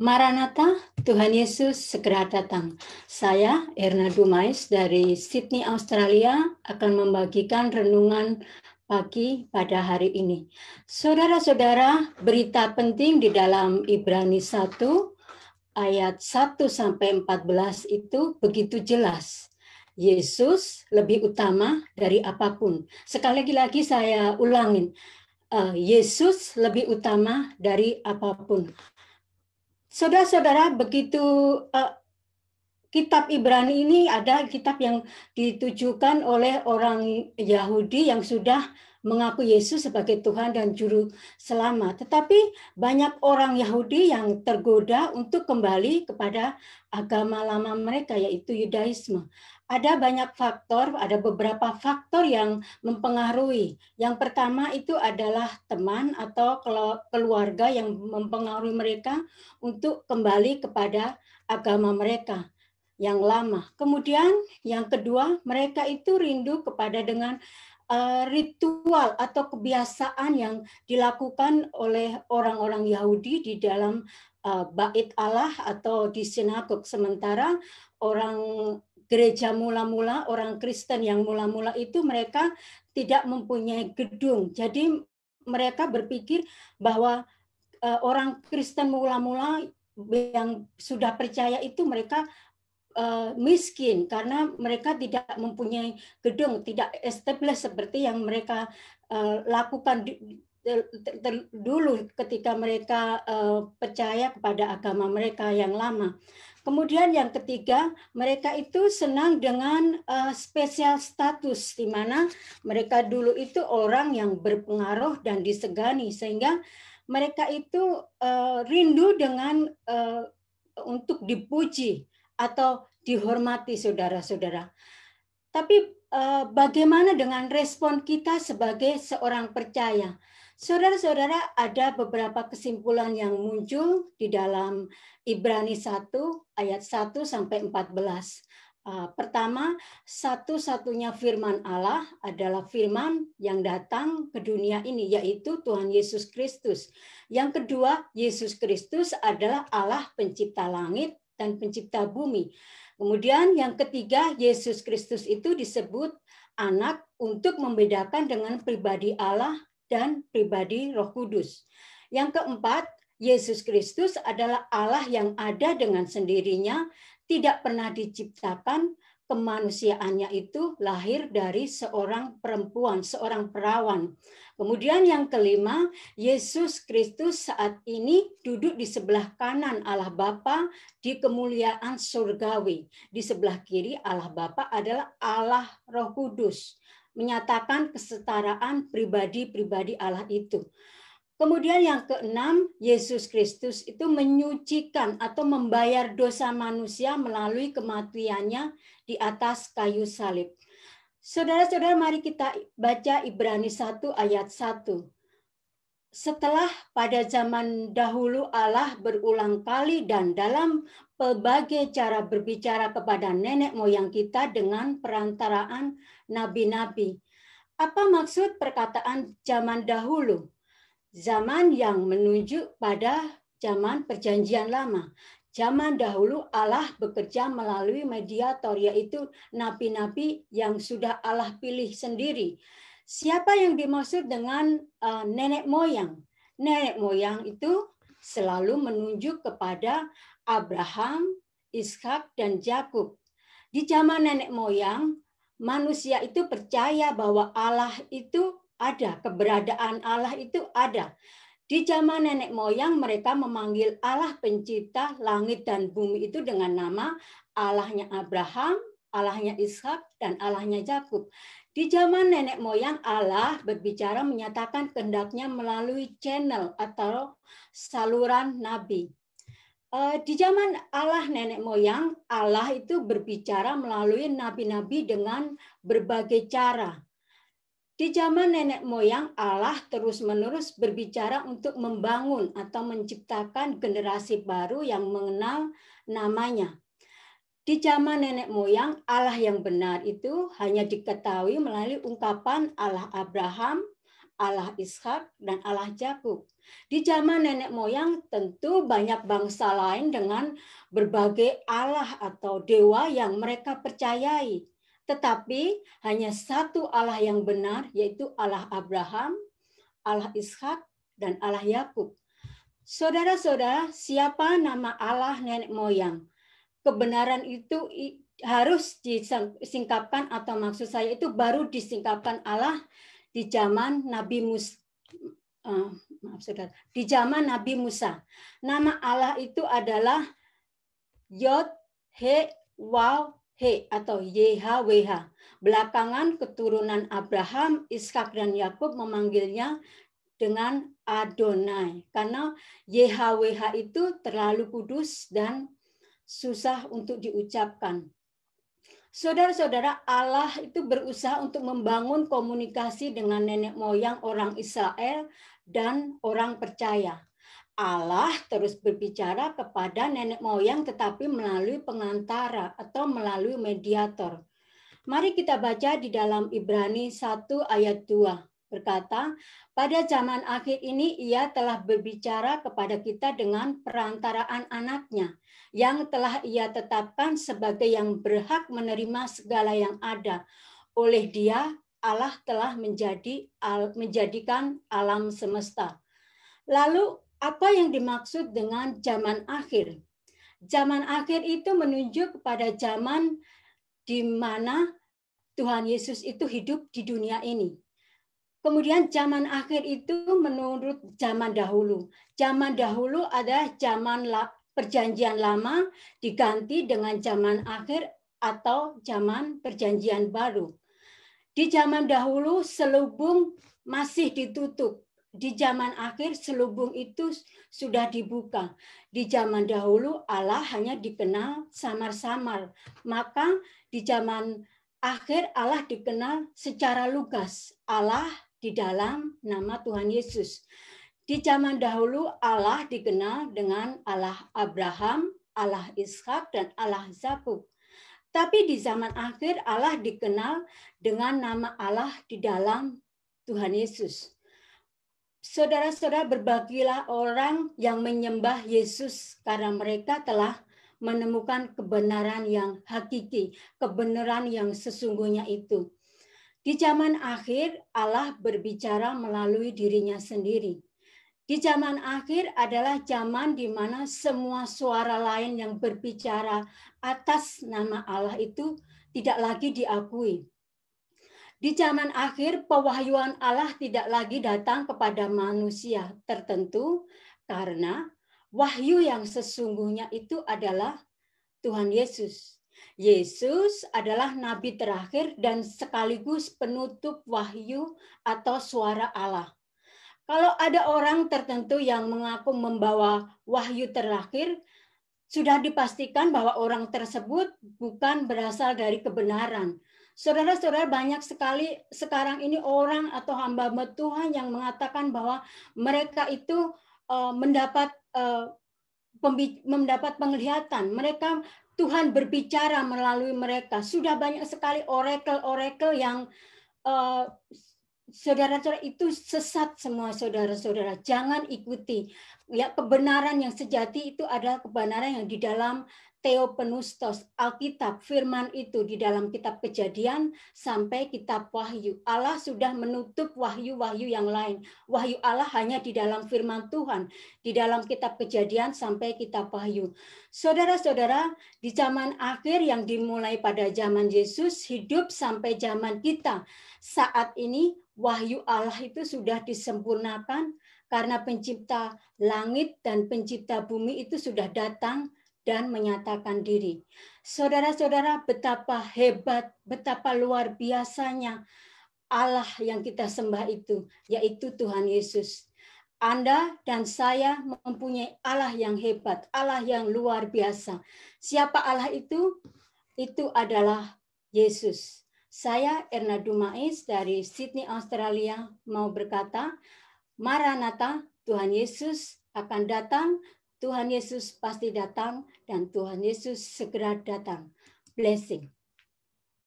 Maranatha, Tuhan Yesus segera datang. Saya, Erna Dumais dari Sydney, Australia, akan membagikan renungan pagi pada hari ini. Saudara-saudara, berita penting di dalam Ibrani 1 ayat 1-14 itu begitu jelas. Yesus lebih utama dari apapun. Sekali lagi saya ulangin, Yesus lebih utama dari apapun. Saudara-saudara, begitu kitab Ibrani ini ada kitab yang ditujukan oleh orang Yahudi yang sudah mengaku Yesus sebagai Tuhan dan Juru Selamat. Tetapi banyak orang Yahudi yang tergoda untuk kembali kepada agama lama mereka, yaitu Yudaisme. Ada banyak faktor, ada beberapa faktor yang mempengaruhi. Yang pertama itu adalah teman atau keluarga yang mempengaruhi mereka untuk kembali kepada agama mereka yang lama. Kemudian yang kedua, mereka itu rindu kepada dengan ritual atau kebiasaan yang dilakukan oleh orang-orang Yahudi di dalam bait Allah atau di sinagog. Sementara orang gereja mula-mula, orang Kristen yang mula-mula itu mereka tidak mempunyai gedung. Jadi mereka berpikir bahwa orang Kristen mula-mula yang sudah percaya itu mereka miskin karena mereka tidak mempunyai gedung, tidak established seperti yang mereka lakukan dulu ketika mereka percaya kepada agama mereka yang lama. Kemudian yang ketiga, mereka itu senang dengan spesial status, di mana mereka dulu itu orang yang berpengaruh dan disegani, sehingga mereka itu rindu dengan untuk dipuji atau dihormati, saudara-saudara. Tapi bagaimana dengan respon kita sebagai seorang percaya? Saudara-saudara, ada beberapa kesimpulan yang muncul di dalam Ibrani 1 ayat 1-14. Pertama, satu-satunya firman Allah adalah firman yang datang ke dunia ini, yaitu Tuhan Yesus Kristus. Yang kedua, Yesus Kristus adalah Allah pencipta langit dan pencipta bumi. Kemudian yang ketiga, Yesus Kristus itu disebut anak untuk membedakan dengan pribadi Allah dan pribadi Roh Kudus. Yang keempat, Yesus Kristus adalah Allah yang ada dengan sendirinya, tidak pernah diciptakan, kemanusiaannya itu lahir dari seorang perempuan, seorang perawan. Kemudian yang kelima, Yesus Kristus saat ini duduk di sebelah kanan Allah Bapa di kemuliaan surgawi. Di sebelah kiri Allah Bapa adalah Allah Roh Kudus, menyatakan kesetaraan pribadi-pribadi Allah itu. Kemudian yang keenam, Yesus Kristus itu menyucikan atau membayar dosa manusia melalui kematiannya di atas kayu salib. Saudara-saudara, mari kita baca Ibrani 1 ayat 1. Setelah pada zaman dahulu Allah berulang kali dan dalam berbagai cara berbicara kepada nenek moyang kita dengan perantaraan nabi-nabi. Apa maksud perkataan zaman dahulu? Zaman yang menunjuk pada zaman perjanjian lama. Zaman dahulu Allah bekerja melalui mediator, yaitu nabi-nabi yang sudah Allah pilih sendiri. Siapa yang dimaksud dengan nenek moyang? Nenek moyang itu selalu menunjuk kepada Abraham, Ishak, dan Yakub. Di zaman nenek moyang, manusia itu percaya bahwa Allah itu ada, keberadaan Allah itu ada. Di zaman nenek moyang mereka memanggil Allah pencipta langit dan bumi itu dengan nama Allahnya Abraham, Allahnya Ishak, dan Allahnya Yakub. Di zaman nenek moyang Allah berbicara menyatakan kehendaknya melalui channel atau saluran nabi. Di zaman Allah nenek moyang, Allah itu berbicara melalui nabi-nabi dengan berbagai cara. Di zaman nenek moyang, Allah terus-menerus berbicara untuk membangun atau menciptakan generasi baru yang mengenal namanya. Di zaman nenek moyang, Allah yang benar itu hanya diketahui melalui ungkapan Allah Abraham, Allah Ishak, dan Allah Yakub. Di zaman nenek moyang tentu banyak bangsa lain dengan berbagai Allah atau dewa yang mereka percayai. Tetapi hanya satu Allah yang benar, yaitu Allah Abraham, Allah Ishak, dan Allah Yakub. Saudara-saudara, siapa nama Allah nenek moyang? Kebenaran itu harus disingkapkan, atau maksud saya itu baru disingkapkan Allah di zaman Nabi Musa. Di zaman Nabi Musa. Nama Allah itu adalah Yod He Waw He atau YHWH. Belakangan keturunan Abraham, Ishak, dan Yakub memanggilnya dengan Adonai, karena YHWH itu terlalu kudus dan susah untuk diucapkan. Saudara-saudara, Allah itu berusaha untuk membangun komunikasi dengan nenek moyang orang Israel dan orang percaya. Allah terus berbicara kepada nenek moyang tetapi melalui pengantara atau melalui mediator. Mari kita baca di dalam Ibrani 1 ayat 2. Berkata, pada zaman akhir ini ia telah berbicara kepada kita dengan perantaraan anaknya, yang telah ia tetapkan sebagai yang berhak menerima segala yang ada. Oleh dia, Allah telah menjadikan alam semesta. Lalu, apa yang dimaksud dengan zaman akhir? Zaman akhir itu menunjuk kepada zaman di mana Tuhan Yesus itu hidup di dunia ini. Kemudian zaman akhir itu menurut zaman dahulu. Zaman dahulu adalah zaman perjanjian lama diganti dengan zaman akhir atau zaman perjanjian baru. Di zaman dahulu selubung masih ditutup. Di zaman akhir selubung itu sudah dibuka. Di zaman dahulu Allah hanya dikenal samar-samar. Maka di zaman akhir Allah dikenal secara lugas. Allah di dalam nama Tuhan Yesus. Di zaman dahulu Allah dikenal dengan Allah Abraham, Allah Ishak, dan Allah Yakub. Tapi di zaman akhir Allah dikenal dengan nama Allah di dalam Tuhan Yesus. Saudara-saudara, berbagilah orang yang menyembah Yesus karena mereka telah menemukan kebenaran yang hakiki, kebenaran yang sesungguhnya itu. Di zaman akhir Allah berbicara melalui dirinya sendiri. Di zaman akhir adalah zaman di mana semua suara lain yang berbicara atas nama Allah itu tidak lagi diakui. Di zaman akhir pewahyuan Allah tidak lagi datang kepada manusia tertentu karena wahyu yang sesungguhnya itu adalah Tuhan Yesus. Yesus adalah nabi terakhir dan sekaligus penutup wahyu atau suara Allah. Kalau ada orang tertentu yang mengaku membawa wahyu terakhir, sudah dipastikan bahwa orang tersebut bukan berasal dari kebenaran. Saudara-saudara, banyak sekali sekarang ini orang atau hamba-hamba Tuhan yang mengatakan bahwa mereka itu mendapat penglihatan. Mereka Tuhan berbicara melalui mereka. Sudah banyak sekali oracle-oracle yang saudara-saudara itu sesat semua, saudara-saudara. Jangan ikuti. Ya, kebenaran yang sejati itu adalah kebenaran yang di dalam Theopneustos, Alkitab, firman itu di dalam kitab Kejadian sampai kitab Wahyu. Allah sudah menutup wahyu-wahyu yang lain. Wahyu Allah hanya di dalam firman Tuhan, di dalam kitab Kejadian sampai kitab Wahyu. Saudara-saudara, di zaman akhir yang dimulai pada zaman Yesus, hidup sampai zaman kita. Saat ini wahyu Allah itu sudah disempurnakan karena pencipta langit dan pencipta bumi itu sudah datang dan menyatakan diri. Saudara-saudara, betapa hebat, betapa luar biasanya Allah yang kita sembah itu, yaitu Tuhan Yesus. Anda dan saya mempunyai Allah yang hebat, Allah yang luar biasa. Siapa Allah itu? Itu adalah Yesus. Saya Erna Dumais dari Sydney, Australia mau berkata, Maranatha, Tuhan Yesus akan datang. Tuhan Yesus pasti datang dan Tuhan Yesus segera datang. Blessing.